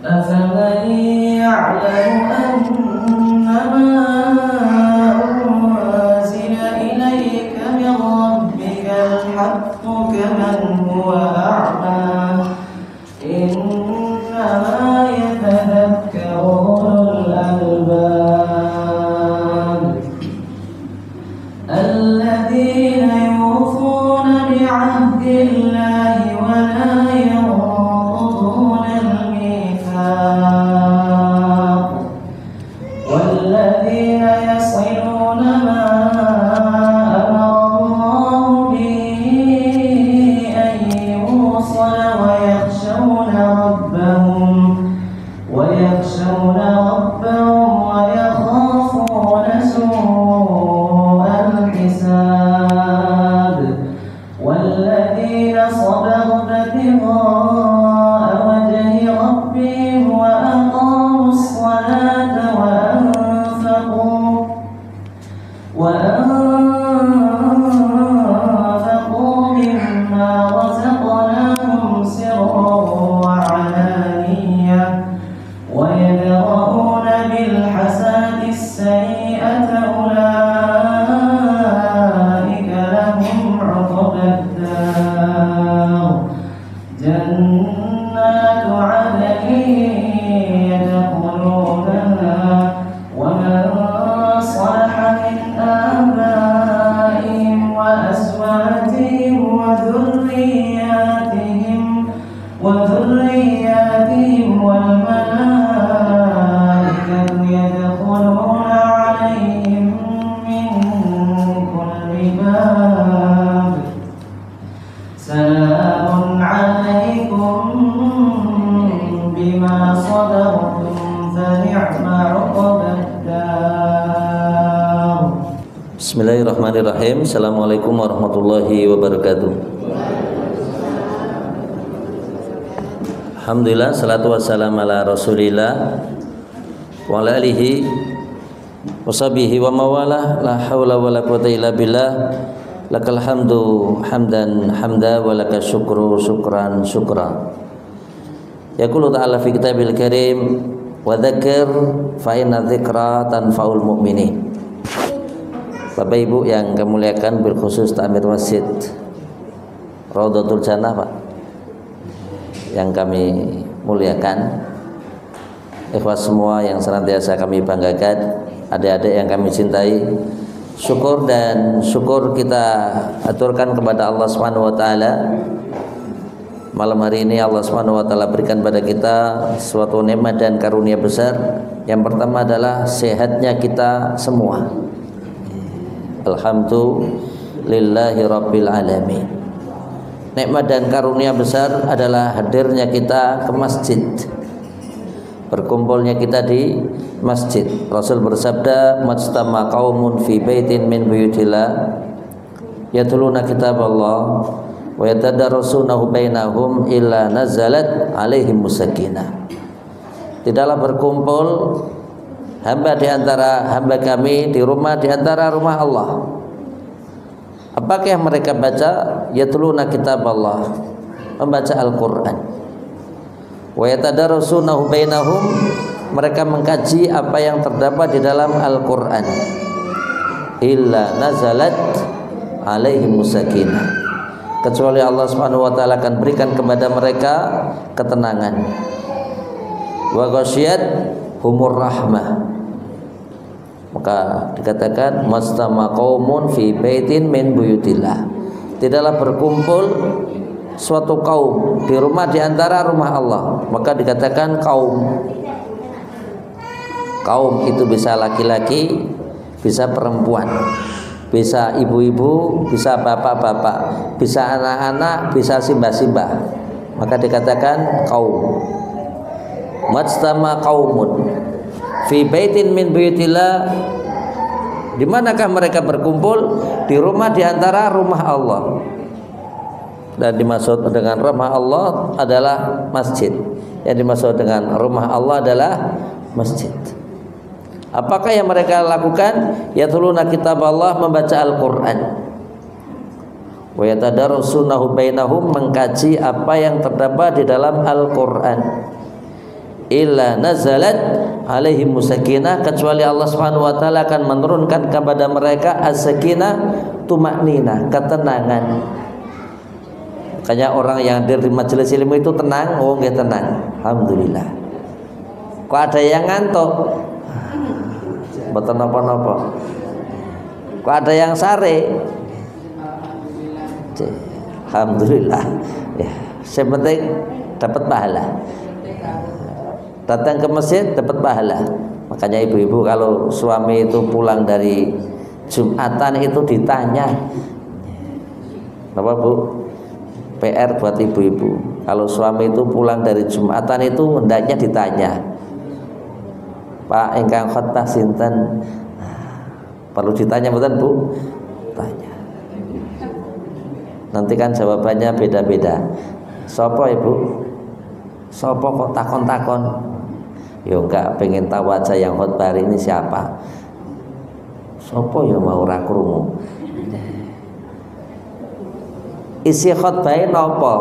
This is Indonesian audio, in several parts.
أفمن يعلم أنما أنزل إليك من ربك الحق كمن هو أعمى إنما يتذكر أولو الألباب الذين يوفون بعهد الله ولا ينقضون الميثاق والذين يصلون ما أمر الله به أن يوصل ويخشون ربهم ويخافون سوء الحساب والذين صبروا ابتغاء وجه ربهم وأقاموا الصلاة وأنفقوا مما رزقناهم سرا وعلانية ويدرؤون بالحسنة السيئة أولئك لهم عقبى الدار جنات عدن يدخلونها ومن صلح من آبائهم وأزواجهم وذرياتهم والملائكة يدخلون عليهم من كل باب سلام عليكم بما صبرتم فنعم عقبى الدار. Bismillahirrahmanirrahim. Assalamualaikum warahmatullahi wabarakatuh. Alhamdulillah, salatu wassalam ala rasulillah wa ala alihi wa sahbihi wa mawalah. La hawla wa la quwata illa billah. Lakal hamdu hamdan hamda wa lakal syukru syukran syukra. Yaqulu ta'ala fi kitabil karim wa dzakir fa inna dzikra tanfa'ul mu'minin. Bapak Ibu yang kami muliakan, berkhusus Ta'mir Masjid Raudhatul Jannah, Pak, yang kami muliakan, ikhwas semua yang senantiasa kami banggakan, adik-adik yang kami cintai, syukur kita aturkan kepada Allah Subhanahu wa taala. Malam hari ini Allah Subhanahu wa taala berikan pada kita suatu nikmat dan karunia besar. Yang pertama adalah sehatnya kita semua. Alhamdulillahi rabbil alamin. Nikmat dan karunia besar adalah hadirnya kita ke masjid, berkumpulnya kita di masjid. Rasul bersabda, "Majtama qaumun fi baitin min buyutillah yatluna kitaballah wa yatadarasunahu bainahum illa nazalat alaihim sakinah." Tidaklah berkumpul hamba di antara hamba kami di rumah di antara rumah Allah. Apakah yang mereka baca? Yatluna kitaballah, membaca Al-Qur'an. Wa yatadarasunahu bainahum, mereka mengkaji apa yang terdapat di dalam Al-Qur'an. Illa nazalat alaihim sakinah, kecuali Allah Subhanahu wa taala akan berikan kepada mereka ketenangan. Wa ghasyiyat humur rahmah, maka dikatakan mastama qaumun fi baitin min buyutillah, tidaklah berkumpul suatu kaum di rumah di antara rumah Allah. Maka dikatakan kaum itu bisa laki-laki, bisa perempuan, bisa ibu-ibu, bisa bapak-bapak, bisa anak-anak, bisa simbah-simbah. Maka dikatakan kaum. Majtama qaumun fi baitin min buyutillah, di manakah mereka berkumpul? Di rumah di antara rumah Allah. Dan dimaksud dengan rumah Allah adalah masjid. Yang dimaksud dengan rumah Allah adalah masjid. Apakah yang mereka lakukan? Yatluna kitaballah, membaca Al-Qur'an. Wa yatadarasunahu bainahum, mengkaji apa yang terdapat di dalam Al-Qur'an. illa nazalat alaihim sakinah, kecuali Allah Subhanahu wa taala akan menurunkan kepada mereka as-sakinah, tumakninah, ketenangan. Makanya orang yang hadir di majelis ilmu itu tenang, oh nggih tenang. Alhamdulillah. Kok ada yang ngantuk? Mboten napa-napa. Kok ada yang sare? Alhamdulillah. Ya, yang penting dapat pahala. Datang ke masjid dapat pahala. Makanya ibu-ibu kalau suami itu pulang dari Jumatan itu ditanya. Apa Bu? PR buat ibu-ibu. Kalau suami itu pulang dari Jumatan itu hendaknya ditanya. Pak ingkang khotbah sinten? Perlu ditanya betul Bu? Tanya. Nanti kan jawabannya beda-beda. Sopo Ibu? Sopo kok takon-takon? Yo enggak, pengen tahu aja yang khotbah hari ini siapa. Sopo ya mau ora krungu. Isi khotbah napa?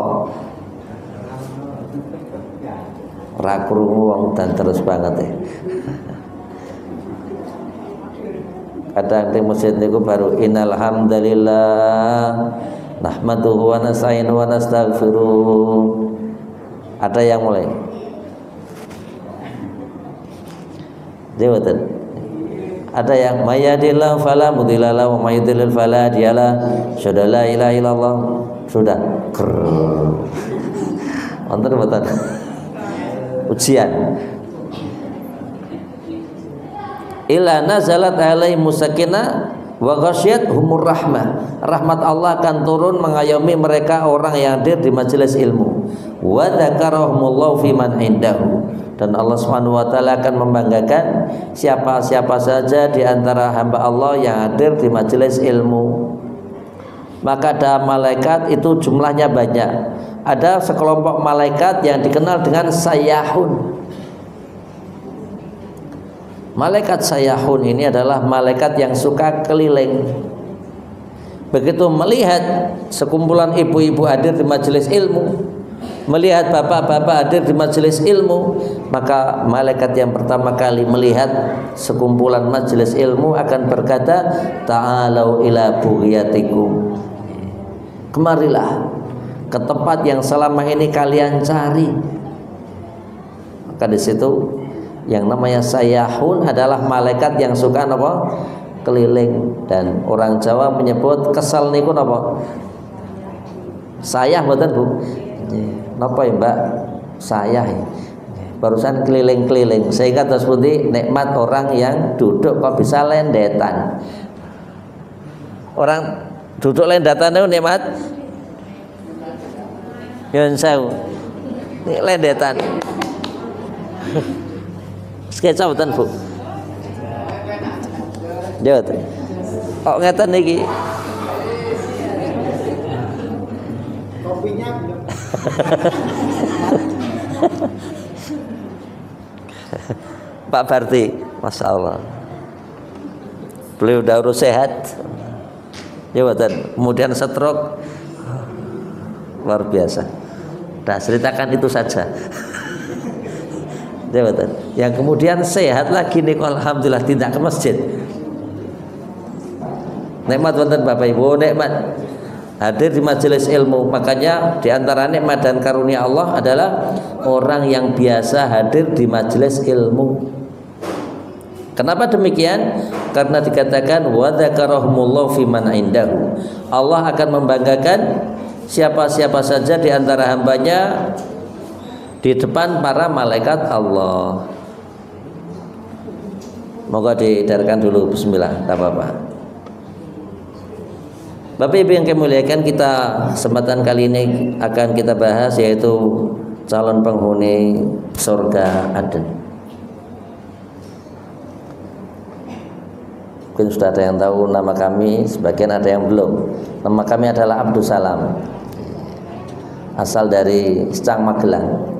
Ora krungu wong dan terus banget ya. Kadang di masjid niku baru innal hamdalillah nahmaduhu wa nasta'inu wa nastaghfiruh. Ada yang mulai. Jawatan. Ada yang mayyadillahu fala mudhillalah wa mayyudlil fala hadiyalah. Syada la ilaha illallah. Sudah. Wonten mboten? Ujian. Illa nazalat alaihim sakinah wa ghasyiyatuhumur rahmah. Rahmat Allah akan turun mengayomi mereka orang yang hadir di majelis ilmu. Wa dzakarahumullahu fiman indahu. Dan Allah Subhanahu wa taala akan membanggakan siapa-siapa saja di antara hamba Allah yang hadir di majelis ilmu. Maka ada malaikat itu jumlahnya banyak. Ada sekelompok malaikat yang dikenal dengan sayyahun. Malaikat sayyahun ini adalah malaikat yang suka keliling. Begitu melihat sekumpulan ibu-ibu hadir di majelis ilmu, melihat bapak-bapak hadir di majelis ilmu, maka malaikat yang pertama kali melihat sekumpulan majelis ilmu akan berkata, ta'alau ila bughiyatikum. Kemarilah ke tempat yang selama ini kalian cari. Maka di situ yang namanya sayyahun adalah malaikat yang suka apa? Keliling. Dan orang Jawa menyebut kesel niku napa? Sayah mboten Bu? Napa ya Mbak? Sayah ya. Barusan keliling-keliling sehingga tersebut nikmat orang yang duduk kok bisa lendetan. Orang duduk lendetan itu nikmat. Yen sewu. Lendetan. Sketsa mboten Bu? Yo. Kok ngeten niki? Kopinya Pak Barti, Masya Allah, beliau udah urus sehat, ya betul. Kemudian stroke, luar biasa. Nah, ceritakan itu saja. Ya betul. Yang kemudian sehat lagi nih, alhamdulillah tidak ke masjid. Nikmat betul Bapak Ibu, nikmat hadir di majelis ilmu. Makanya di antara nikmat dan karunia Allah adalah orang yang biasa hadir di majelis ilmu. Kenapa demikian? Karena dikatakan wa dzakarahumullahu fiman indahu. Allah akan membanggakan siapa-siapa saja di antara hambanya di depan para malaikat Allah. Moga didarkan dulu bismillah, tak apa-apa. Bapak Ibu yang kami muliakan, kita kesempatan kali ini akan kita bahas yaitu calon penghuni surga Aden. Mungkin sudah ada yang tahu nama kami, sebagian ada yang belum. Nama kami adalah Abdul Salam, asal dari Secang Magelang.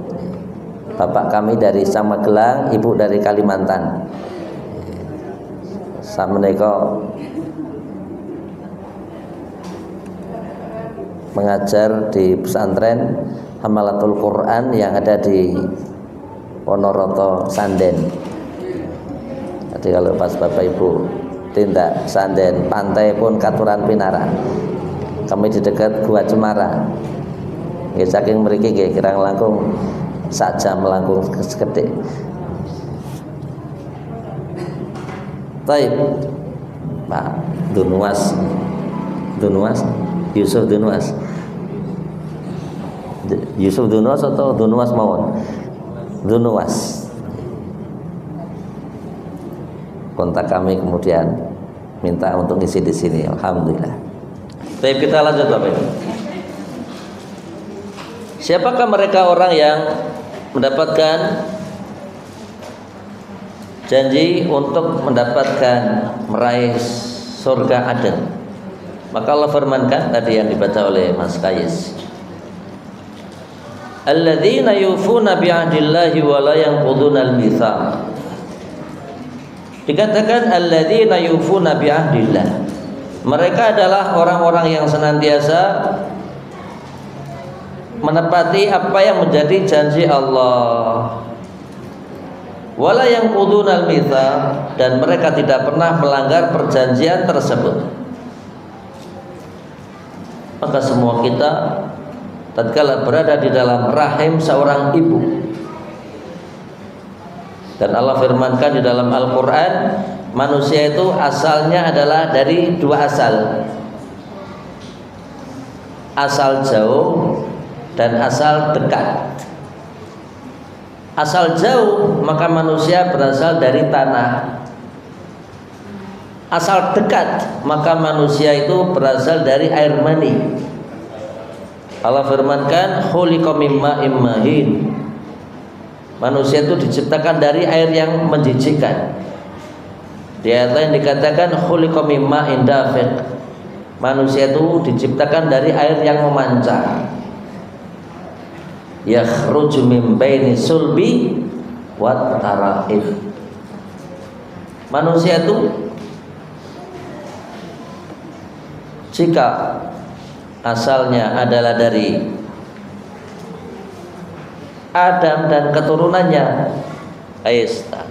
Bapak kami dari Secang Magelang, ibu dari Kalimantan. Sameneika mengajar di pesantren Hamalatul Quran yang ada di Wonoroto Sanden. Jadi kalau pas Bapak Ibu tindak Sanden, pantai pun Katuran Pinaran. Kami di dekat Gua Cemara. Nggih saking mriki nggih kirang langkung sak jam langkung sekedhik. Baik. Pak Dunuas Yusuf Dunuas atau Dunuas mawon? Dunuas. Kontak kami kemudian minta untuk ngisi di sini. Alhamdulillah. Baik, kita lanjut Bapak Ibu. Siapakah mereka orang yang mendapatkan janji untuk mendapatkan meraih surga Aden? Maka Allah firmankan tadi yang dibaca oleh Mas Kayis, alladzina yufuna bi'ahdillahi wa la yanquduna al-mitsaq. Dikatakan alladzina yufuna bi'ahdillah, mereka adalah orang-orang yang senantiasa menepati apa yang menjadi janji Allah. Wala yanquduna al-mitsaq, dan mereka tidak pernah melanggar perjanjian tersebut. Maka semua kita tatkala berada di dalam rahim seorang ibu, dan Allah firmankan di dalam Al-Quran, manusia itu asalnya adalah dari dua asal, asal jauh dan asal dekat. Asal jauh maka manusia berasal dari tanah. Asal dekat maka manusia itu berasal dari air mani. Allah firmankan khuliqa mim ma'in mahin, manusia itu diciptakan dari air yang menjijikkan. Di ayat lain dikatakan khuliqa mim ma'in dafiq, manusia itu diciptakan dari air yang memancar. Yakhruju min baini sulbi wat tara'ib, manusia itu jika asalnya adalah dari Adam dan keturunannya, Aista,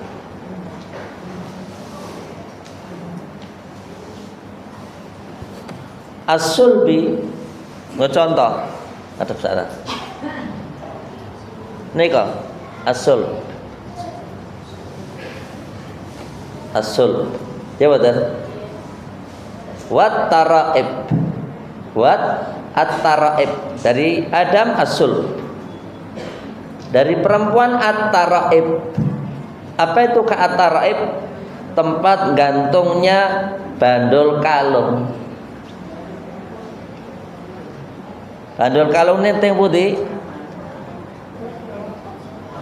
as-sulbi, contoh adab sana nika as-sul ya betul. Wat taraib, wat at-taraib, dari Adam as-sul, dari perempuan at-taraib. Apa itu ke at-taraib? Tempat gantungnya bandul kalung. Bandul kalung ini yang putih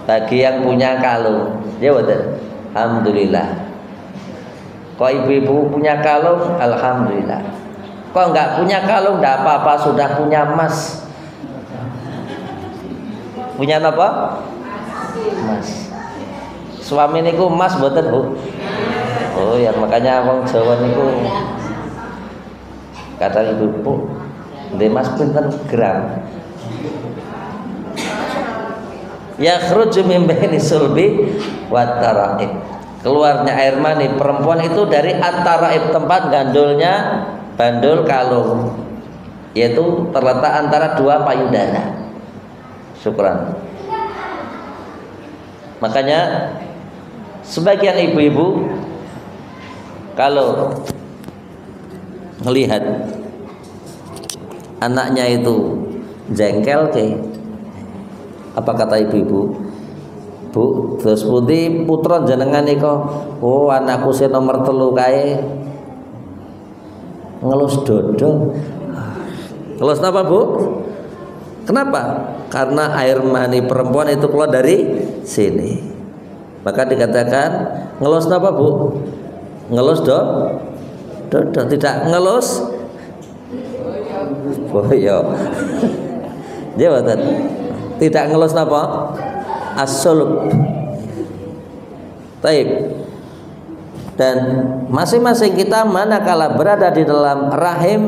bagi yang punya kalung, ya betul. Alhamdulillah. Kok ibu-ibu punya kalung, alhamdulillah. Kok enggak punya kalung, enggak apa-apa, sudah punya emas. Punya apa? Emas. Suami niku emas mboten, Bu? Oh ya, makanya wong Jawa niku kata ibu-ibu, ndek emas pinten gram. Yakhruju min baini sulbi wat tara'ib, keluarnya air mani perempuan itu dari at-taraib, tempat gandulnya bandul kalung, yaitu terletak antara dua payudara. Syukran. Makanya sebagian ibu-ibu kalau melihat anaknya itu jengkel apa kata ibu-ibu? Bu, terus putih putra jenengan iko, oh anakku sing nomor 3 kae ngelus dodol. Ngelus apa, Bu? Kenapa? Karena air mani perempuan itu keluar dari sini. Maka dikatakan ngelus apa, Bu? Ngelus dodol, tidak ngelus boyo. Dia tidak ngelus apa? As-sulb. Taib. Dan masing-masing kita manakala berada di dalam rahim,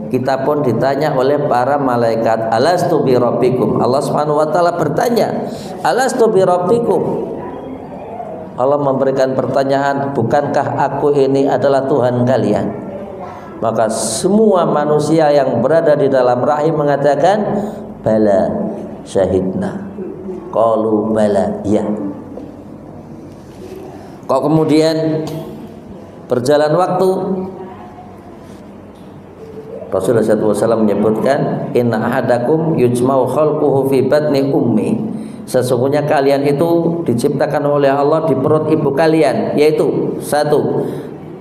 kita pun ditanya oleh para malaikat, alastu bi rabbikum. Allah Subhanahu wa taala bertanya, alastu bi rabbikum, Allah memberikan pertanyaan, bukankah aku ini adalah Tuhan kalian? Maka semua manusia yang berada di dalam rahim mengatakan, bala syahidna. Qalu bala, ya. Kok kemudian berjalan waktu, Rasulullah SAW menyebutkan, inna ahadakum yujma'u khalquhu fi batni ummi. Sesungguhnya kalian itu diciptakan oleh Allah di perut ibu kalian, yaitu satu,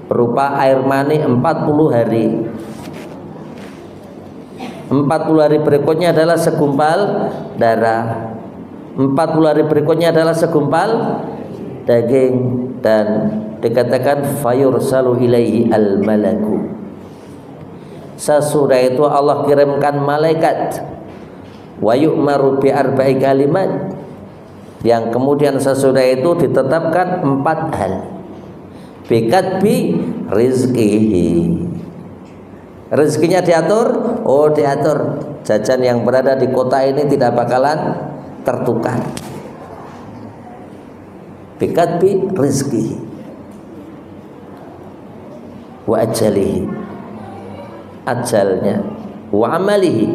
berupa air mani 40 hari. 40 hari berikutnya adalah segumpal darah. 40 hari berikutnya adalah segumpal daging, dan dikatakan fayursalu ilaihi al-malaku. Sesudah itu Allah kirimkan malaikat, wa yu'maru bi arba'i kalimat, yang kemudian sesudah itu ditetapkan 4 hal. Bikatbi rizqihi, rezekinya diatur. Oh, diatur, jajan yang berada di kota ini tidak bakalan tertukar. Bikatbi rizqihi wa ajalihi, ajalnya, wa amalihi,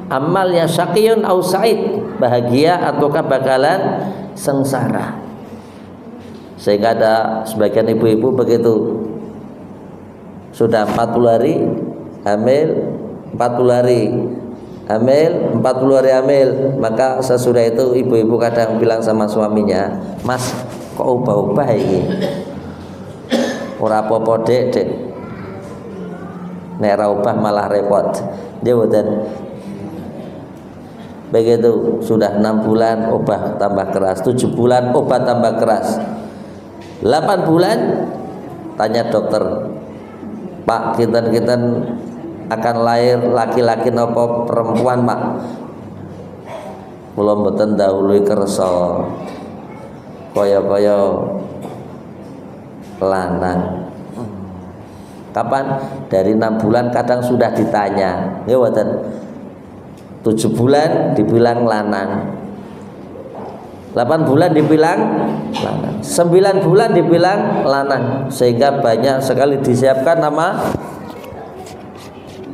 amalnya, syaqiyun au sa'id, bahagia ataukah bakalan sengsara. Sehingga ada sebagian ibu-ibu begitu sudah 40 hari hamil, 40 hari hamil, 40 hari hamil, maka sesudah itu ibu-ibu kadang bilang sama suaminya, mas, kok ubah-ubah ini, ora apa-apa dek, nek ra ubah malah repot. Dia boten. Begitu sudah 6 bulan obat tambah keras, 7 bulan obat tambah keras, 8 bulan tanya dokter, Pak, kita akan lahir laki-laki nopo perempuan, Pak? Kula mboten dahului kersa, kaya-kaya lanang. Kapan? Dari 6 bulan kadang sudah ditanya, nggih mboten. 7 bulan dibilang lanang, 8 bulan dibilang lanang, 9 bulan dibilang lanang, sehingga banyak sekali disiapkan nama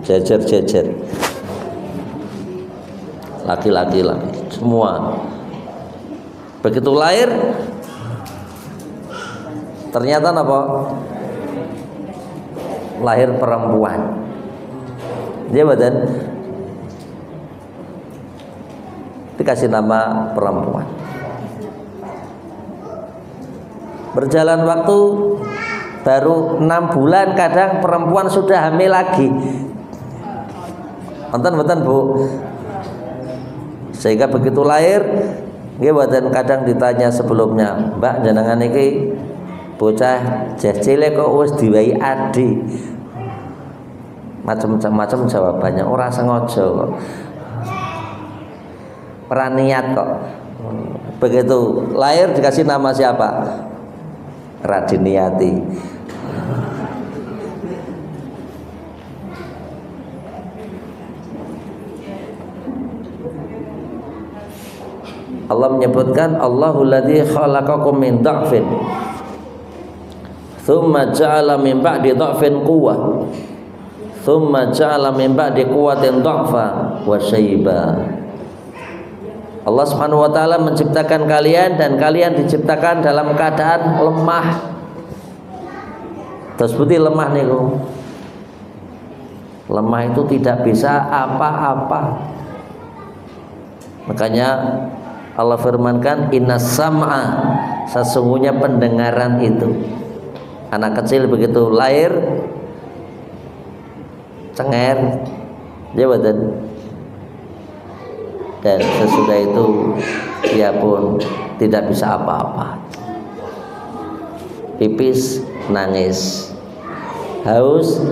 jejer-jejer laki-laki semua. Begitu lahir ternyata apa? Lahir perempuan. Dia badan dikasih nama perempuan. Berjalan waktu baru 6 bulan kadang perempuan sudah hamil lagi. Nonton Bu. Sehingga begitu lahir, nggih mboten kadang ditanya sebelumnya, Mbak jenengan iki bocah cilik kok wis diwehi adi. Macam-macam jawabannya, ora sengaja kok. Peraniat kok. Begitu lahir dikasih nama siapa? Radiniati. Allah menyebutkan Allahul ladzi khalaqakum min dha'fin tsumma ja'ala min ba'di dha'fin quwwah tsumma ja'ala min ba'di quwwatin dha'fa wa syaiba. Allah Subhanahu wa taala menciptakan kalian dan kalian diciptakan dalam keadaan lemah. Terus putih lemah niku. Lemah itu tidak bisa apa-apa. Makanya Allah firmankan innas sam'a, sesungguhnya pendengaran itu. Anak kecil begitu lahir cenger, dia badan, dan sesudah itu dia pun tidak bisa apa-apa. Pipis nangis, haus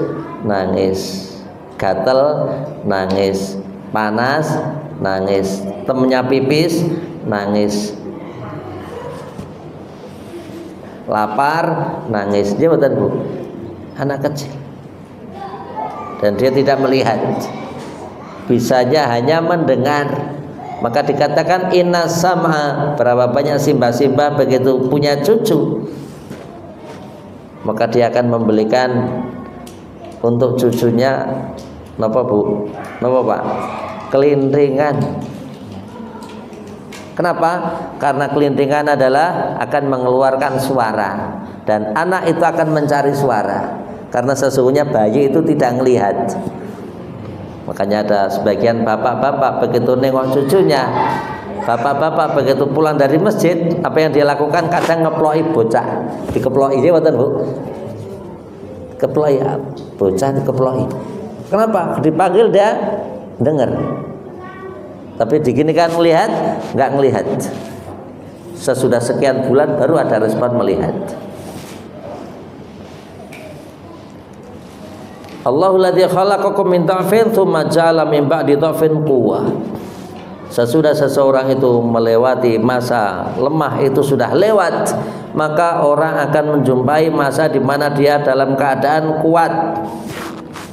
nangis, gatel nangis, panas nangis, temennya pipis nangis, lapar nangis. Dia betul Bu, anak kecil, dan dia tidak melihat, bisanya hanya mendengar. Maka dikatakan inna sam'a, berapa banyak simbah-simbah begitu punya cucu, maka dia akan membelikan untuk cucunya napa Bu? Napa Pak? Kelindringan. Kenapa? Karena kelindringan adalah akan mengeluarkan suara, dan anak itu akan mencari suara, karena sesungguhnya bayi itu tidak melihat. Makanya ada sebagian bapak-bapak begitu nengok cucunya, bapak-bapak begitu pulang dari masjid, apa yang dia lakukan? Kadang ngeploki bocah, dikeploki dia betul Bu, keploki bocah dikeploki. Kenapa? Dipanggil dia dengar, tapi digini kan melihat, nggak melihat. Sesudah sekian bulan baru ada respon melihat. Allahul ladzi khalaqakum min dha'fin tsumma ja'ala min ba'di dha'fin quwwah. Sesudah seseorang itu melewati masa lemah, itu sudah lewat, maka orang akan menjumpai masa di mana dia dalam keadaan kuat.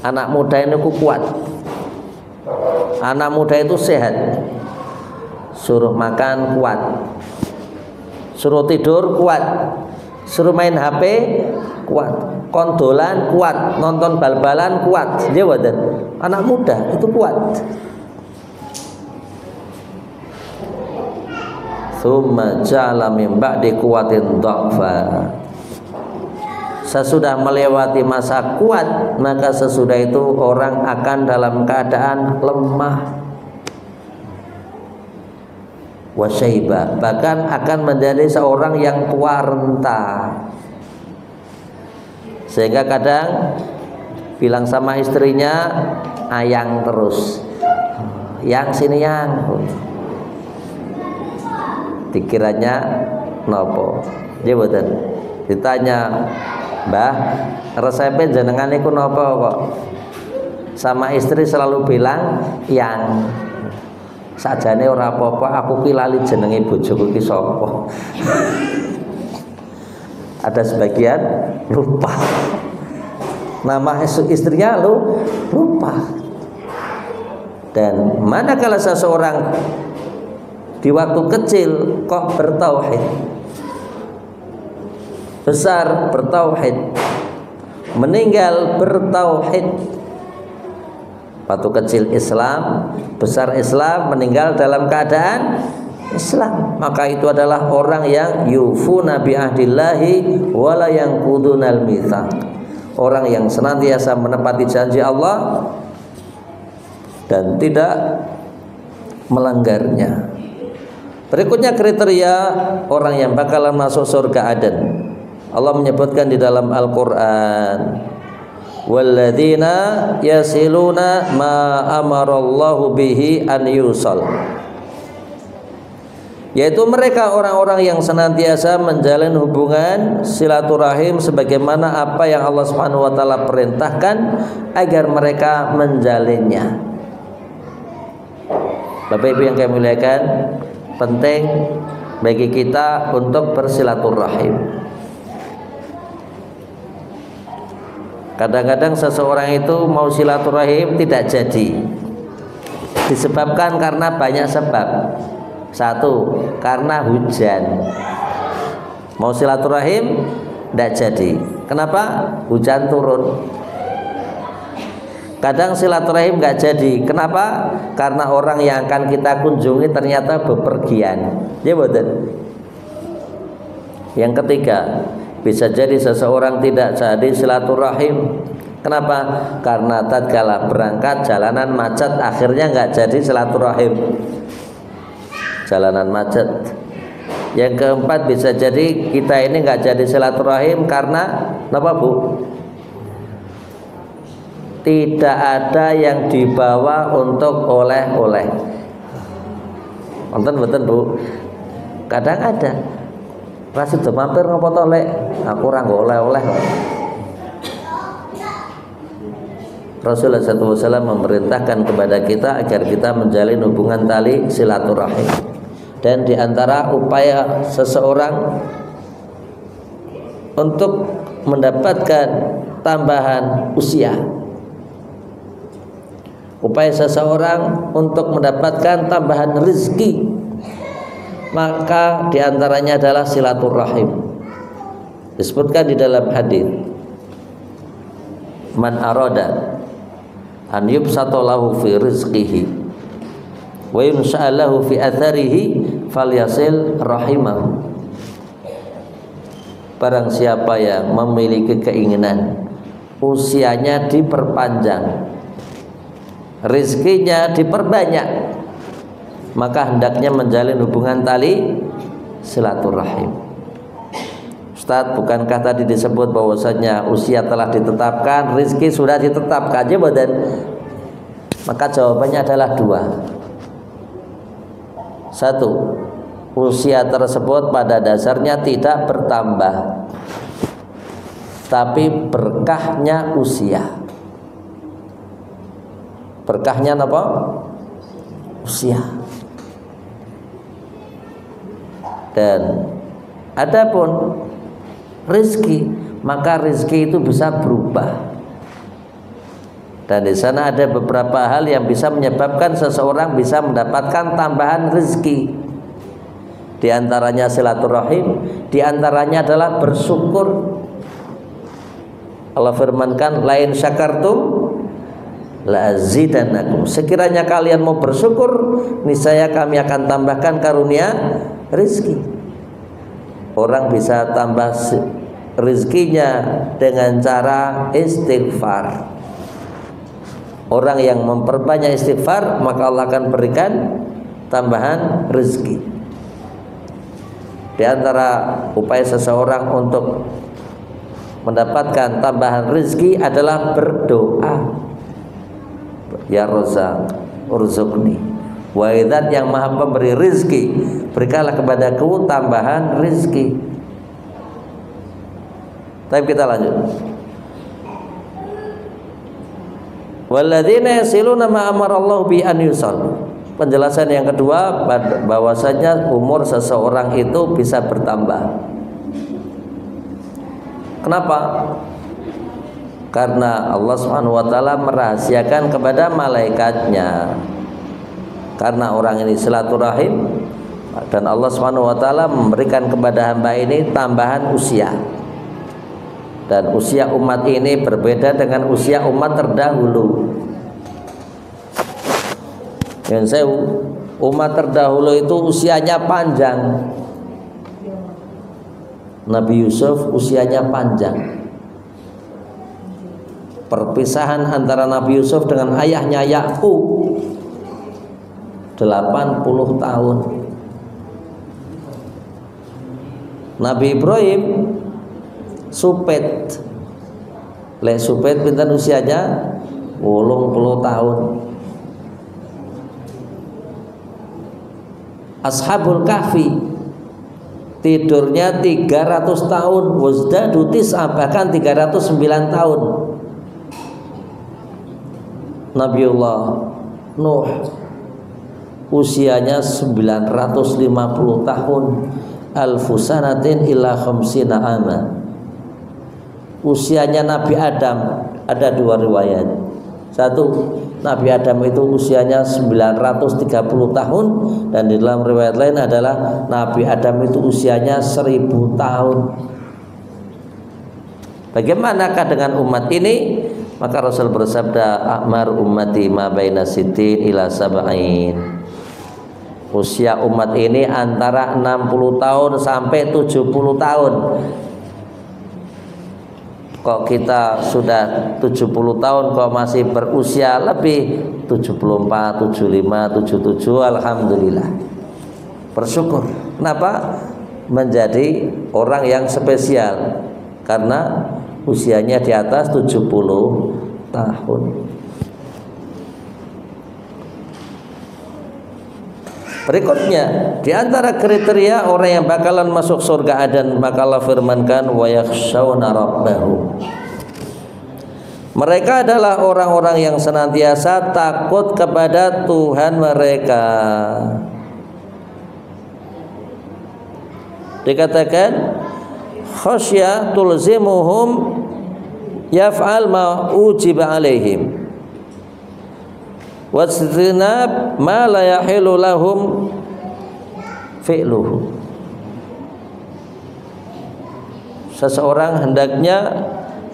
Anak muda ini kuat. Anak muda itu sehat. Suruh makan kuat. Suruh tidur kuat. Suruh main HP kuat. Kondolan kuat, nonton bal-balan kuat. Dia wadah. Anak muda itu kuat. Tsumma ja'ala min ba'di quwwatin dha'fa. Sesudah melewati masa kuat, maka sesudah itu orang akan dalam keadaan lemah, wasyaiba, bahkan akan menjadi seorang yang tua renta. Sehingga kadang bilang sama istrinya ayang terus, yang sini yang, dikiranya nopo, dia betul. Ditanya, Mbah, resepnya jenengan iku nopo kok? Sama istri selalu bilang yang, sajane ora apa-apa, aku ki lali jenenge bojoku ki sapa. Ada sebagian lupa nama istrinya, lupa. Dan manakala seseorang di waktu kecil kok bertauhid, besar bertauhid, meninggal bertauhid, waktu kecil Islam, besar Islam, meninggal dalam keadaan Islam, maka itu adalah orang yang yufuna bi ahdillahi wala yanqudunal mitsaq, orang yang senantiasa menepati janji Allah dan tidak melanggarnya. Berikutnya kriteria orang yang bakalan masuk surga Aden. Allah menyebutkan di dalam Al-Qur'an, walladzina yasiluna ma amarallahu bihi an yusal, yaitu mereka orang-orang yang senantiasa menjalin hubungan silaturahim sebagaimana apa yang Allah Subhanahu wa taala perintahkan agar mereka menjalinnya. Bapak Ibu yang kami muliakan, penting bagi kita untuk bersilaturahim. Kadang-kadang seseorang itu mau silaturahim tidak jadi, disebabkan karena banyak sebab. Satu, karena hujan. Mau silaturahim tidak jadi. Kenapa? Hujan turun. Kadang silaturahim nggak jadi. Kenapa? Karena orang yang akan kita kunjungi ternyata bepergian. Ya betul. Yang ketiga, bisa jadi seseorang tidak jadi silaturahim. Kenapa? Karena tatkala berangkat jalanan macet, akhirnya nggak jadi silaturahim. Jalanan macet. Yang keempat, bisa jadi kita ini nggak jadi silaturahim karena apa Bu? Tidak ada yang dibawa untuk oleh-oleh. Nonton betul Bu. Kadang ada. Rasi do mampir ngopo to lek? Aku ora nggo oleh-oleh kok. Rasulullah SAW memerintahkan kepada kita agar kita menjalin hubungan tali silaturahim. Dan diantara upaya seseorang untuk mendapatkan tambahan usia, upaya seseorang untuk mendapatkan tambahan rezeki, maka diantaranya adalah silaturahim. Disebutkan di dalam hadis, man arada an yubsata lahu fi rizqihi wa yunsa'alahu fi atharihi falyasil rahimahu. Barang siapa yang memiliki keinginan usianya diperpanjang, rezekinya diperbanyak, maka hendaknya menjalin hubungan tali silaturahim. Ustaz, bukankah tadi disebut bahwasanya usia telah ditetapkan, rezeki sudah ditetapkan aja badan? Maka jawabannya adalah dua. Satu, usia tersebut pada dasarnya tidak bertambah, tapi berkahnya usia. Berkahnya apa? Usia. Dan adapun rezeki, maka rezeki itu bisa berubah. Dan di sana ada beberapa hal yang bisa menyebabkan seseorang bisa mendapatkan tambahan rezeki. Di antaranya silaturahim, di antaranya adalah bersyukur. Allah firmankan, lain syakartum la azidannakum. Sekiranya kalian mau bersyukur, niscaya kami akan tambahkan karunia rezeki. Orang bisa tambah rezekinya dengan cara istighfar. Orang yang memperbanyak istighfar, maka Allah akan berikan tambahan rezeki. Di antara upaya seseorang untuk mendapatkan tambahan rezeki adalah berdoa. Ya Razzaq, urzuqni. Wahai Zat yang Maha Pemberi rezeki, berikanlah kepadaku tambahan rezeki. Tapi kita lanjut. Walladzina yasiluna ma amarallahu bi an yusal. Penjelasan yang kedua, bahwasanya umur seseorang itu bisa bertambah. Kenapa? Karena Allah Subhanahu wa taala merahasiakan kepada malaikatnya. Karena orang ini silaturahim, dan Allah Subhanahu wa taala memberikan kepada hamba ini tambahan usia. Dan usia umat ini berbeda dengan usia umat terdahulu. Yang saya, umat terdahulu itu usianya panjang. Nabi Yusuf usianya panjang. Perpisahan antara Nabi Yusuf dengan ayahnya Yakub 80 tahun. Nabi Ibrahim supet. Lek supet pinten usianya 80 tahun. Ashabul Kahfi tidurnya 300 tahun, wazdadu tis'a, bahkan 309 tahun. Nabiullah Nuh usianya 950 tahun, alfusanatin ila khamsina ama. Usianya Nabi Adam ada dua riwayat. Satu, Nabi Adam itu usianya 930 tahun, dan di dalam riwayat lain adalah Nabi Adam itu usianya 1000 tahun. Bagaimanakah dengan umat ini? Maka Rasul bersabda, "A'mar ummati ma baina sittin ila sab'in." Usia umat ini antara 60 tahun sampai 70 tahun. Kok kita sudah 70 tahun kok masih berusia lebih 74, 75, 77, alhamdulillah. Bersyukur. Kenapa? Menjadi orang yang spesial karena usianya di atas 70 tahun. Berikutnya, di antara kriteria orang yang bakalan masuk surga dan bakal Allah firmankan wa yakhshawna rabbahum. Mereka adalah orang-orang yang senantiasa takut kepada Tuhan mereka. Dikatakan khasyah tulzimuhum yaf'al ma ujiba alaihim. wastinab ma la yahilu lahum fi'luhu. Seseorang hendaknya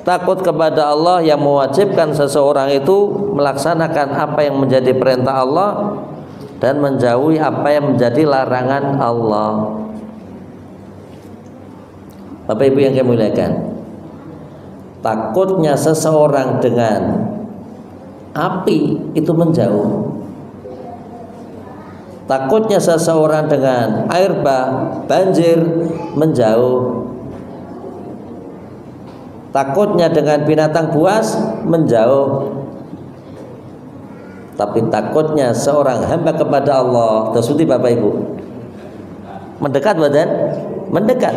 takut kepada Allah yang mewajibkan seseorang itu melaksanakan apa yang menjadi perintah Allah dan menjauhi apa yang menjadi larangan Allah. Bapak Ibu yang kami muliakan, takutnya seseorang dengan api itu menjauh. Takutnya seseorang dengan air bah, banjir menjauh. Takutnya dengan binatang buas menjauh. Tapi takutnya seorang hamba kepada Allah, tersuti Bapak Ibu, mendekat badan, mendekat.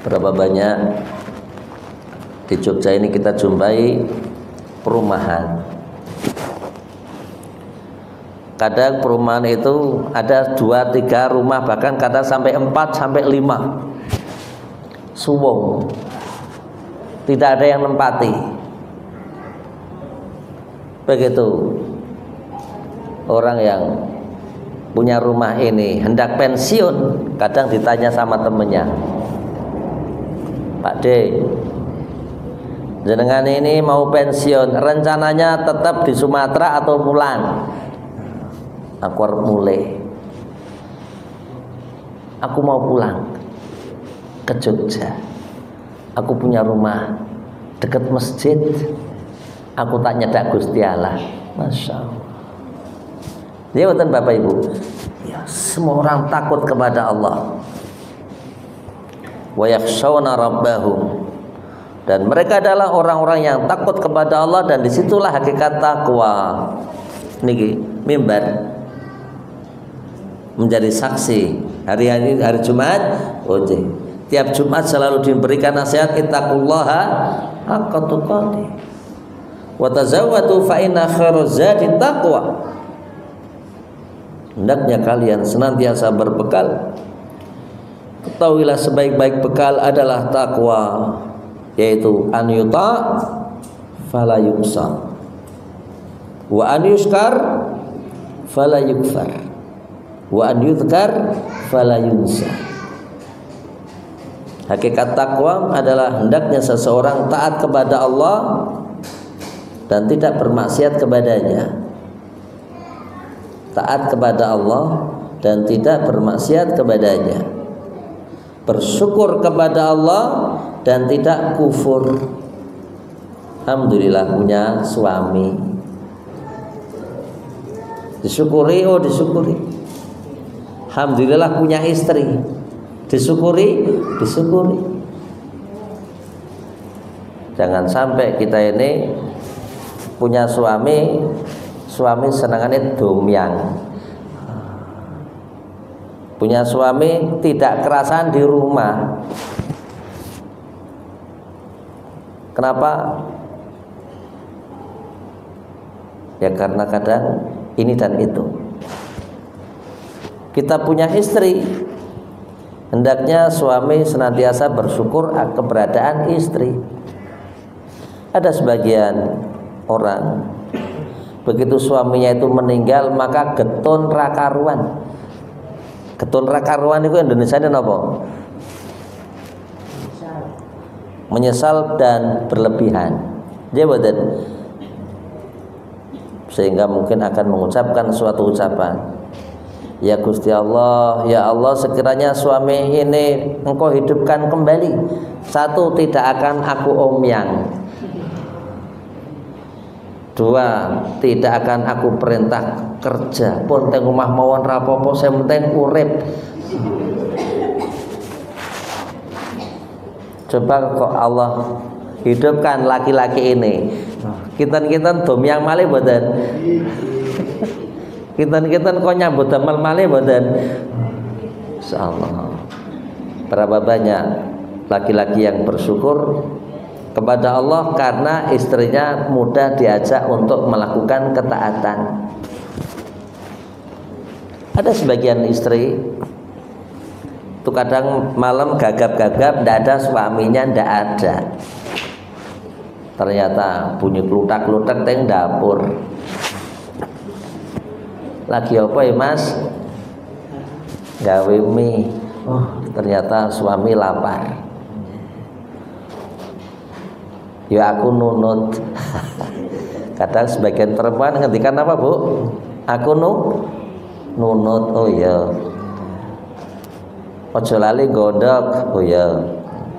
Berapa banyak di Jogja ini kita jumpai perumahan. Kadang perumahan itu ada 2-3 rumah, bahkan kadang sampai 4-5 suwung, tidak ada yang nempati. Begitu orang yang punya rumah ini hendak pensiun, kadang ditanya sama temennya, Pak D, jenengan ini mau pensiun, rencananya tetap di Sumatera atau pulang? Aku harus mulai. Aku mau pulang ke Jogja. Aku punya rumah dekat masjid. Aku tak nyedak Gusti Allah. Masya Allah. Ya betul Bapak Ibu. Ya, semua orang takut kepada Allah. Wa yakhshawna rabbahum. Dan mereka adalah orang-orang yang takut kepada Allah, dan disitulah hakikat takwa. Niki mimbar menjadi saksi hari Jumat. Tiap Jumat selalu diberikan nasihat, ittaqullaha haqqa tuqatih wa tazawwadu fa inna khairaz zadi taqwa. Hendaknya kalian senantiasa berbekal. Ketahuilah sebaik-baik bekal adalah takwa, yaitu an yuta fala yusa wa an yuskar fala yukfar wa an yudhkar fala yunsa. Hakikat takwa adalah hendaknya seseorang taat kepada Allah dan tidak bermaksiat kepadanya. Taat kepada Allah dan tidak bermaksiat kepadanya. Bersyukur kepada Allah dan tidak kufur. Alhamdulillah punya suami. Disyukuri, oh disyukuri. Alhamdulillah punya istri. Disyukuri, disyukuri. Jangan sampai kita ini punya suami senangannya domyang. Punya suami tidak kerasan di rumah. Kenapa? Ya karena kadang ini dan itu. Kita punya istri, hendaknya suami senantiasa bersyukur keberadaan istri. Ada sebagian orang begitu suaminya itu meninggal maka getun rakaruan. Getun rakaruan itu Indonesia ini apa? Menyesal dan berlebihan. Dia betul. Sehingga mungkin akan mengucapkan suatu ucapan, ya Gusti Allah, ya Allah, sekiranya suami ini Engkau hidupkan kembali, satu, tidak akan aku omyang. Dua, tidak akan aku perintah kerja. Pun teng omah mawon rapopo, saya penting urip. Coba kok Allah hidupkan laki-laki ini. Kinten-kinten domyang malih mboten. Kinten-kinten kok nyambut damel malih mboten. Insyaallah. Berapa banyak laki-laki yang bersyukur kepada Allah karena istrinya mudah diajak untuk melakukan ketaatan. Ada sebagian istri Itu kadang malam gagap-gagap, tidak ada suaminya, tidak ada. Ternyata bunyi klutak-klutak teng dapur. Lagi apa ya mas? Gawe mie. Oh, ternyata suami lapar. Ya aku nunut. Kadang sebagian perempuan ngendikan apa bu? Aku nunut. Oh iya. Ojo lali gondok. Oh iya.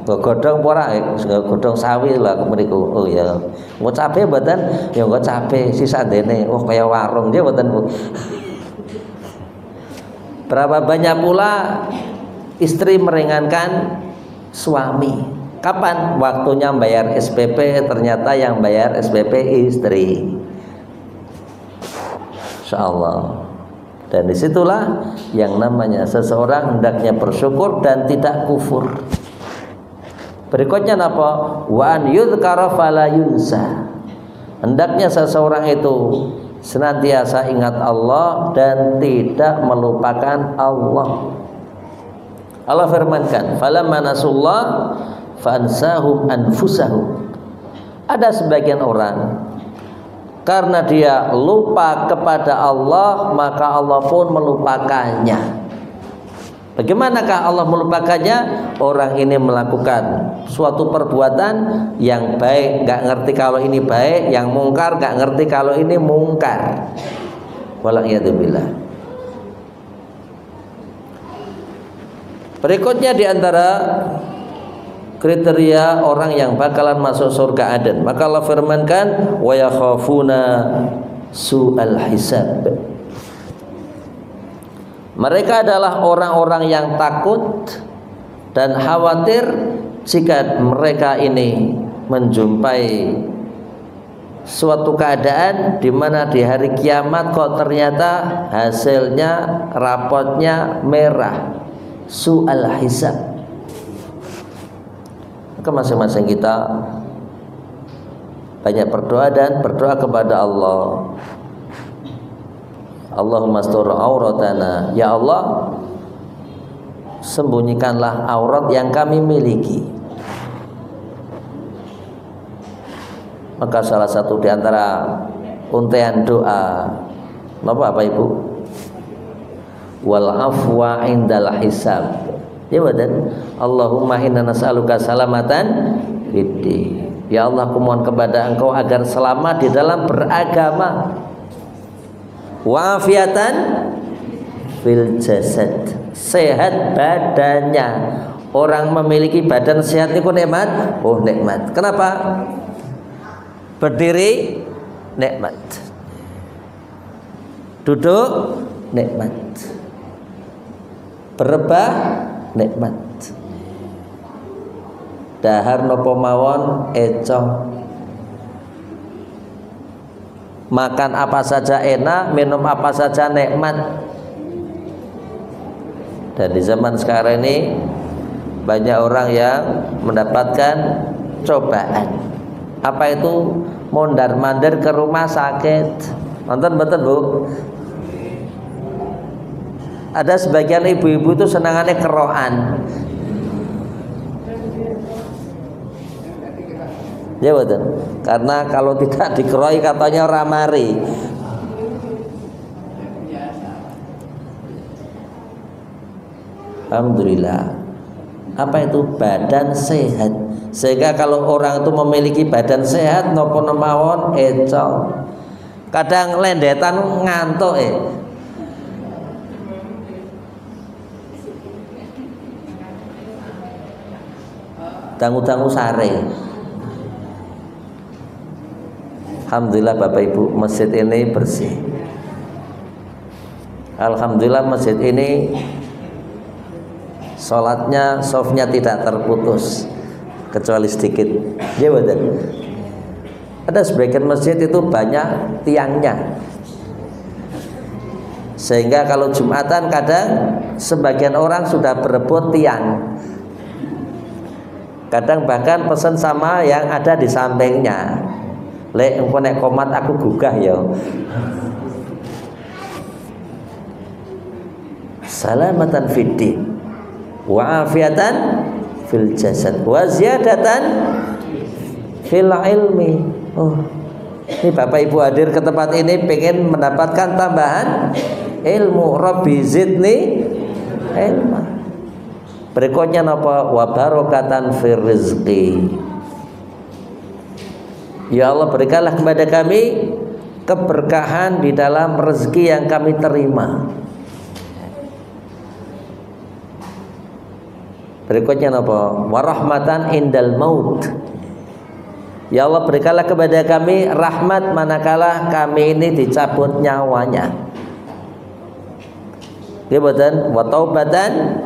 Godhong ora godhong sawi lah mriku. Oh iya. Engko cabe mboten? Ya engko cabe sisa dene. Oh kaya warung nggih mboten Bu. Berapa banyak pula istri meringankan suami. Kapan waktunya bayar SPP, ternyata yang bayar SPP istri. Insyaallah. Dan disitulah yang namanya seseorang hendaknya bersyukur dan tidak kufur. Berikutnya apa? Wa an yudhkara fala yunsa. Hendaknya seseorang itu senantiasa ingat Allah dan tidak melupakan Allah. Allah firmankan, falamma nasullah fansahum anfusahum. Ada sebagian orang karena dia lupa kepada Allah, maka Allah pun melupakannya. Bagaimanakah Allah melupakannya? Orang ini melakukan suatu perbuatan yang baik, gak ngerti kalau ini baik, yang mungkar gak ngerti kalau ini mungkar. Wala'iyadzubillah. Berikutnya diantara kriteria orang yang bakalan masuk surga Aden, maka Allah firmankan wa yakhafuna su'al hisab. Mereka adalah orang-orang yang takut dan khawatir jika mereka ini menjumpai suatu keadaan di mana di hari kiamat kok ternyata hasilnya rapotnya merah, su'al hisab. Maka masing-masing kita banyak berdoa dan berdoa kepada Allah. Allahumma astur auratana, ya Allah sembunyikanlah aurat yang kami miliki. Maka salah satu di antara untean doa apa Ibu? Wal afwa indal hisab. Ya badan. Allahumma inna nas'aluka salamatan fid. Ya Allah, aku mohon kepada Engkau agar selamat di dalam beragama. Wafiatan fil jasad, sehat badannya. Orang memiliki badan sehat itu nikmat. Oh nikmat. Kenapa? Berdiri nikmat, duduk nikmat, berebah nikmat, dahar nopo mawon eco. Makan apa saja enak, minum apa saja nikmat. Dan di zaman sekarang ini banyak orang yang mendapatkan cobaan. Apa itu? Mondar-mandir ke rumah sakit. Nonton betul Bu? Ada sebagian ibu-ibu itu senangannya keroan. Ya betul. Karena kalau tidak dikeroi katanya ramari. Alhamdulillah. Apa itu? Badan sehat. Sehingga kalau orang itu memiliki badan sehat nopo mawon eco. Kadang lendetan ngantuk dangu-dangu sare. Alhamdulillah Bapak Ibu, masjid ini bersih. Alhamdulillah masjid ini sholatnya, softnya tidak terputus kecuali sedikit. Ya betul. Ada sebagian masjid itu banyak tiangnya, sehingga kalau Jumatan kadang sebagian orang sudah berebut tiang. Kadang bahkan pesan sama yang ada di sampingnya. Lek engko nek komat aku gugah ya. Salamatan fiddin. wa afiatan fil jasad wa ziyadatan fil ilmi. Oh, ini Bapak Ibu hadir ke tempat ini pengen mendapatkan tambahan ilmu. Rabbi zidni ilma. Berikutnya apa? Wa barakatan fir rizqi. Ya Allah, berikanlah kepada kami keberkahan di dalam rezeki yang kami terima. Berikutnya apa? Warahmatan indal maut. Ya Allah, berikanlah kepada kami rahmat manakala kami ini dicabut nyawanya. Kemudian wa taubatan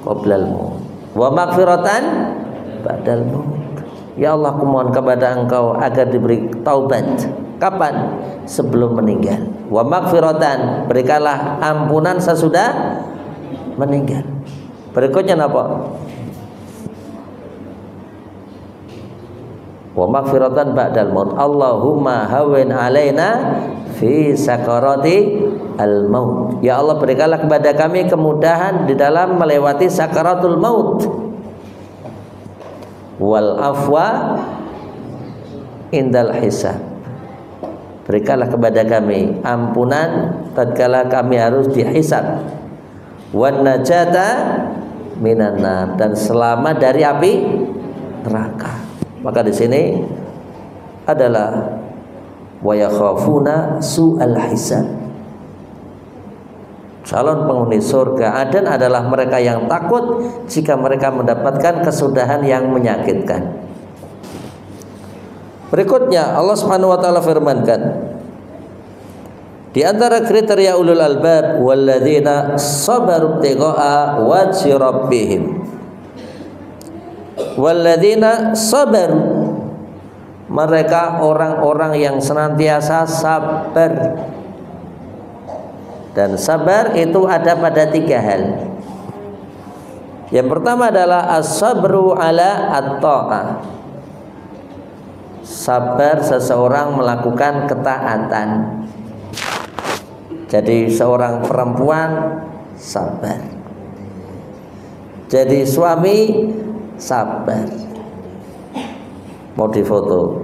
qoblal maut wa maghfiratan ba'dal maut. Ya Allah, kumohon kepada Engkau agar diberi taubat. Kapan? Sebelum meninggal. Wa maghfiratan, berikanlah ampunan sesudah meninggal. Berikutnya apa? Wa maghfiratan ba'dal maut. Allahumma hawwin alaina fi sakarati al maut. Ya Allah, berikanlah kepada kami kemudahan di dalam melewati sakaratul maut. Wal afwa indal hisab. Berikanlah kepada kami ampunan tatkala kami harus dihisab. Wan najata minan nar, dan selamat dari api neraka. Maka di sini adalah wa yakhafuna su'al hisab. Calon penghuni surga Aden adalah mereka yang takut jika mereka mendapatkan kesudahan yang menyakitkan. Berikutnya Allah Subhanahu wa taala firmankan, di antara kriteria ulul albab walladzina sabaru ibtigha'a wajhi rabbihim. Walladzina sabaru, mereka orang-orang yang senantiasa sabar. Dan sabar itu ada pada 3 hal. Yang pertama adalah as-sabru ala at-ta'ah. Sabar seseorang melakukan ketaatan. Jadi seorang perempuan sabar. Jadi suami sabar. Mau difoto.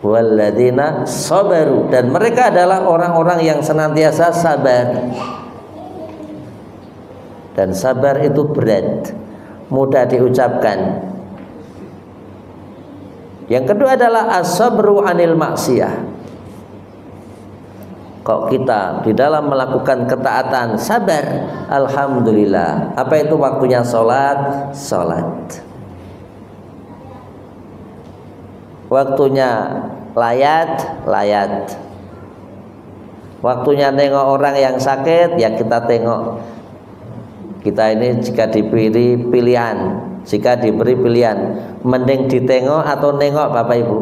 Walladzina sabaru, dan mereka adalah orang-orang yang senantiasa sabar. Dan sabar itu berat, mudah diucapkan. Yang kedua adalah as-sabru anil maksiyah. Kok kita di dalam melakukan ketaatan sabar, alhamdulillah. Apa itu waktunya sholat? Sholat. Waktunya layat, layat. Waktunya nengok orang yang sakit, ya kita tengok. Kita ini jika diberi pilihan, jika diberi pilihan, mending ditengok atau nengok Bapak Ibu?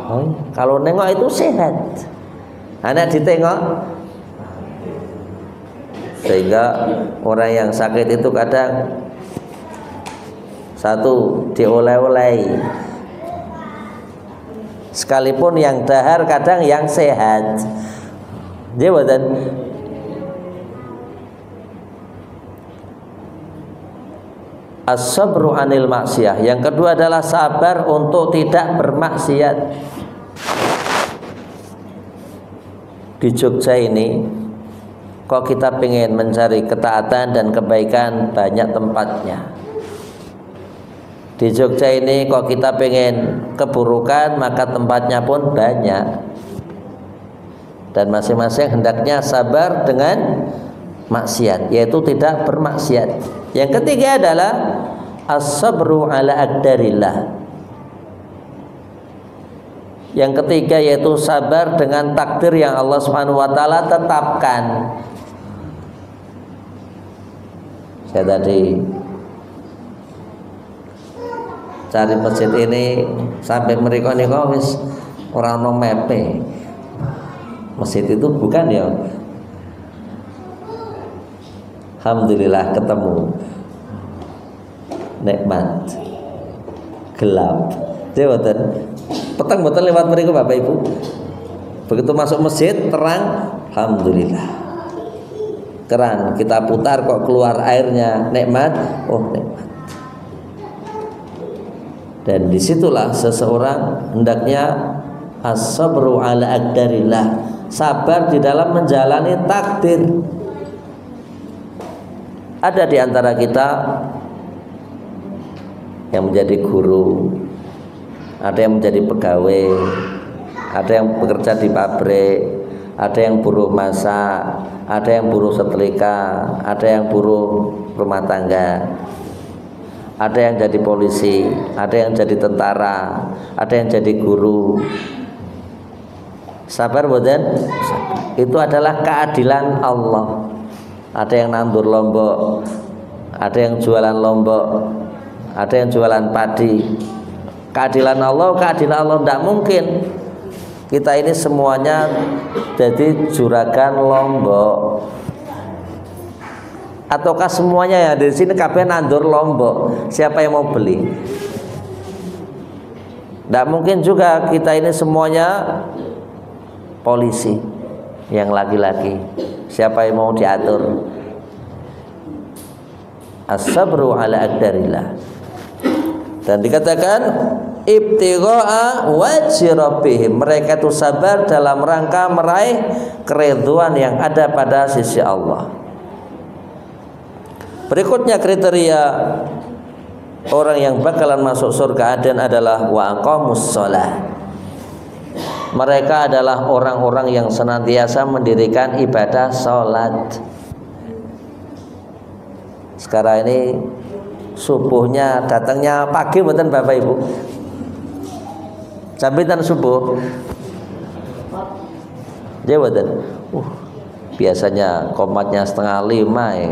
Oh, kalau nengok itu sehat. Anak ditengok, sehingga orang yang sakit itu kadang satu dioleh-olehi, sekalipun yang dahar kadang yang sehat. Dia buatan as-sabru anil maksiyah. Yang kedua adalah sabar untuk tidak bermaksiat. Di Jogja ini kok kita pengen mencari ketaatan dan kebaikan, banyak tempatnya. Di Jogja ini kok kita pengen keburukan, maka tempatnya pun banyak. Dan masing-masing hendaknya sabar dengan maksiat, yaitu tidak bermaksiat. Yang ketiga adalah as-sabru ala aqdarillah. Yang ketiga yaitu sabar dengan takdir yang Allah Subhanahu wa taala tetapkan. Saya tadi cari masjid ini sampai mereka nih wis orang no mepe. Masjid itu bukan ya. Alhamdulillah ketemu. Nikmat. Gelap. Jawatan. Petang-petang lewat mereka Bapak Ibu. Begitu masuk masjid terang, alhamdulillah. keran, kita putar kok keluar airnya, nikmat, oh nikmat. Dan disitulah seseorang hendaknya as-sabru ala aqdarillah, sabar di dalam menjalani takdir. Ada di antara kita yang menjadi guru, ada yang menjadi pegawai, ada yang bekerja di pabrik, ada yang buruh masak, ada yang buruh setrika, ada yang buruh rumah tangga, ada yang jadi polisi, ada yang jadi tentara, ada yang jadi guru. Sabar boten? Itu adalah keadilan Allah. Ada yang nandur lombok, ada yang jualan lombok, ada yang jualan padi. Keadilan Allah tidak mungkin kita ini semuanya jadi juragan lombok. Ataukah semuanya ya di sini kabeh nandur lombok? Siapa yang mau beli? Tidak mungkin juga kita ini semuanya polisi yang laki-laki. Siapa yang mau diatur? As-sabru ala aqdarillah. Dan dikatakan ibtigha'a wajhi rabbihim, mereka itu sabar dalam rangka meraih keridhaan yang ada pada sisi Allah. Berikutnya kriteria orang yang bakalan masuk surga Aden adalah wa aqamus shalah. Mereka adalah orang-orang yang senantiasa mendirikan ibadah salat. Sekarang ini subuhnya datangnya pagi mboten Bapak Ibu? Sambitan subuh. Ya mboten. Biasanya komatnya 4:30 ya.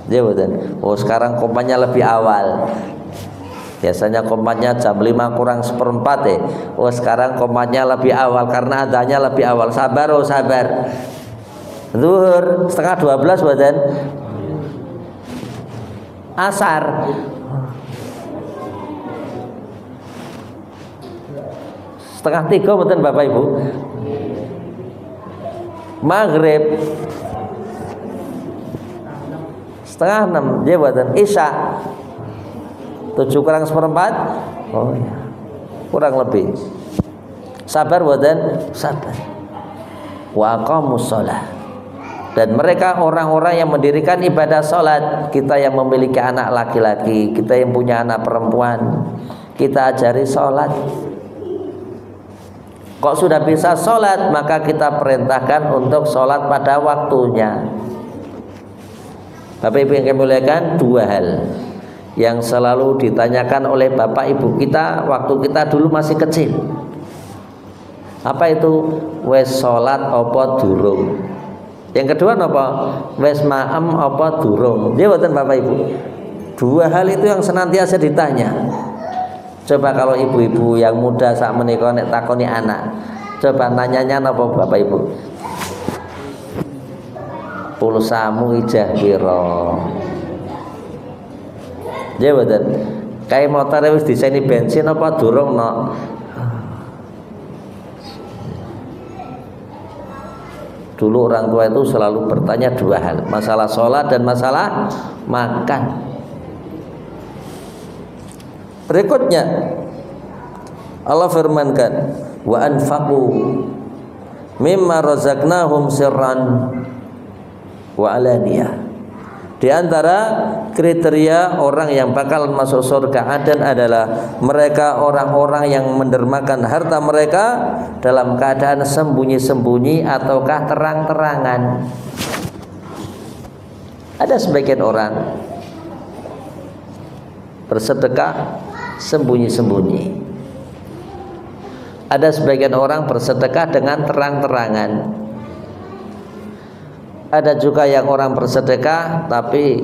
Ya mboten. Oh sekarang komatnya lebih awal. Biasanya komatnya jam 5 kurang 1/4 ya. Oh sekarang komatnya lebih awal karena adanya lebih awal. Sabar oh sabar. Zuhur 11:30 mboten. Asar 2:30 mboten Bapak Ibu. Maghrib 5:30 ya mboten. Isya 7 kurang 1/4. Oh ya. Kurang lebih. Sabar mboten? Sabar. Wa aqamus shalah. Dan mereka orang-orang yang mendirikan ibadah sholat. Kita yang memiliki anak laki-laki, kita yang punya anak perempuan, kita ajari sholat. Kok sudah bisa sholat, maka kita perintahkan untuk sholat pada waktunya. Bapak Ibu yang kami muliakan, 2 hal yang selalu ditanyakan oleh Bapak Ibu kita waktu kita dulu masih kecil. Apa itu? Wes sholat apa durung? Yang kedua apa? Wes ma'am apa durung? Dia buatan Bapak Ibu. 2 hal itu yang senantiasa ditanya. Coba kalau ibu-ibu yang muda sak menika nek takoni anak, coba nanyanya apa Bapak Ibu? Pulsamu ijah piro? Dia buatan. Kayak motor wis diseni bensin apa durung no? Dulu orang tua itu selalu bertanya 2 hal, masalah sholat dan masalah makan. Berikutnya Allah firmankan, wa anfaqu mimma razaqnahum sirran wa alaniyah. Di antara kriteria orang yang bakal masuk surga Aden adalah mereka orang-orang yang mendermakan harta mereka dalam keadaan sembunyi-sembunyi ataukah terang-terangan. Ada sebagian orang bersedekah sembunyi-sembunyi. Ada sebagian orang bersedekah dengan terang-terangan. Ada juga yang orang bersedekah tapi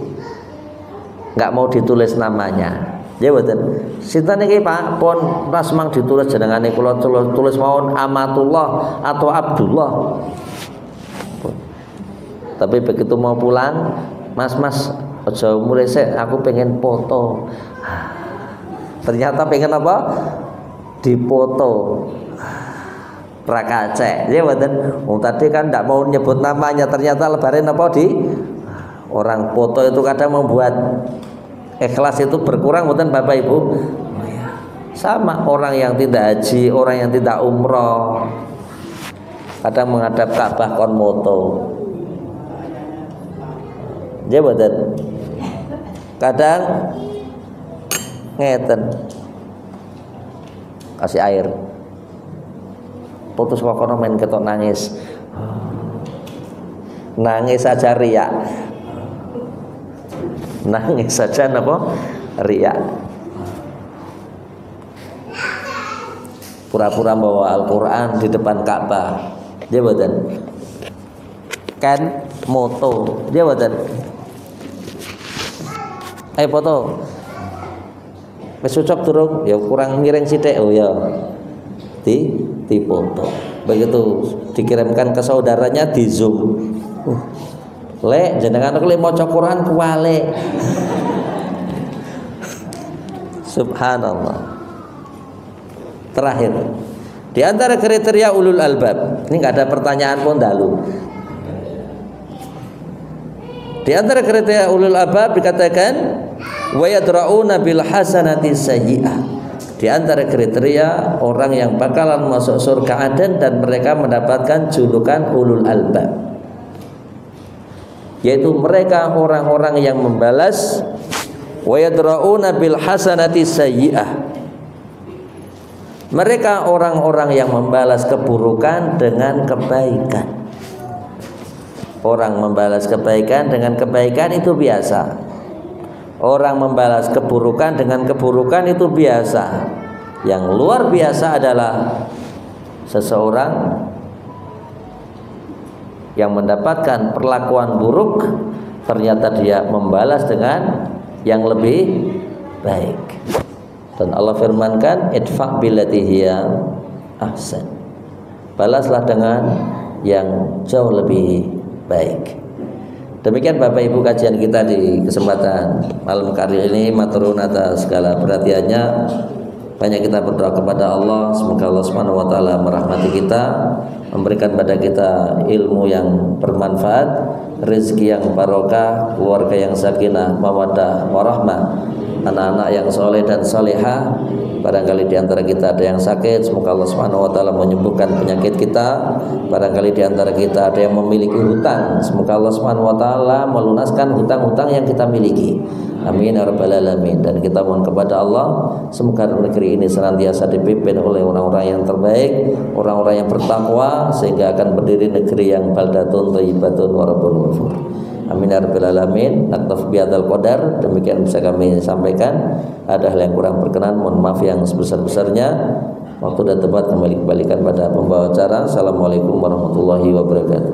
nggak mau ditulis namanya. Ya betul. Sinten niki Pak, pun pas mang ditulis jenengane kula tulis mawon Amatullah atau Abdullah. Tapi begitu mau pulang, Mas aja mulai aku pengen foto. Ternyata pengen apa? Dipoto. prakacek. Ya mboten. Tadi kan tidak mau nyebut namanya, ternyata lebarin apa di orang foto itu kadang membuat ikhlas itu berkurang, mboten Bapak Ibu. Sama orang yang tidak haji, orang yang tidak umroh, kadang menghadap Ka'bah kon moto. Ya mboten. Kadang ngeten, kasih air, putus kokono main ketok nangis, nangis saja riak, nangis saja napa riak, pura-pura bawa Al-Quran di depan Ka'bah, dia boten, kan moto, dia boten, foto. Wis cocok durung? Ya kurang miring sithik. Oh ya. Di foto. Begitu dikirimkan ke saudaranya di zoom. Lek jenengan kok maca Quran kuwale. Subhanallah. Terakhir, di antara kriteria ulul albab, ini nggak ada pertanyaan pun dalu. Di antara kriteria ulul albab dikatakan wa yadra'una bil hasanati sayyi'ah. Di antara kriteria orang yang bakalan masuk surga Aden dan mereka mendapatkan julukan ulul albab, yaitu mereka orang-orang yang membalas wa yadra'una bil hasanati sayyi'ah. Mereka orang-orang yang membalas keburukan dengan kebaikan. Orang membalas kebaikan dengan kebaikan itu biasa. Orang membalas keburukan dengan keburukan itu biasa. Yang luar biasa adalah seseorang yang mendapatkan perlakuan buruk, ternyata dia membalas dengan yang lebih baik. Dan Allah firmankan, idfa' billati hiya ahsan. Balaslah dengan yang jauh lebih baik. Demikian Bapak Ibu kajian kita di kesempatan malam kali ini. Matur nuwun atas segala perhatiannya. Banyak kita berdoa kepada Allah, semoga Allah Subhanahu wa taala merahmati kita, memberikan pada kita ilmu yang bermanfaat, rezeki yang barokah, keluarga yang sakinah, mawaddah, warahmah, anak-anak yang soleh dan solehah. Barangkali di antara kita ada yang sakit, semoga Allah Subhanahu wa taala menyembuhkan penyakit kita. Barangkali di antara kita ada yang memiliki hutang, semoga Allah Subhanahu wa taala melunaskan hutang-hutang yang kita miliki. Amin ya rabbal alamin. Dan kita mohon kepada Allah, semoga negeri ini senantiasa dipimpin oleh orang-orang yang terbaik, orang-orang yang bertakwa, sehingga akan berdiri negeri yang baldatun thayyibatun wa rabbun ghafur. Amin ya rabbal alamin. Naktaf bihadzal qadar. Demikian bisa kami sampaikan. Ada hal yang kurang berkenan, mohon maaf yang sebesar-besarnya. Waktu dan tempat kembali kembalikan pada pembawa acara. Assalamualaikum warahmatullahi wabarakatuh.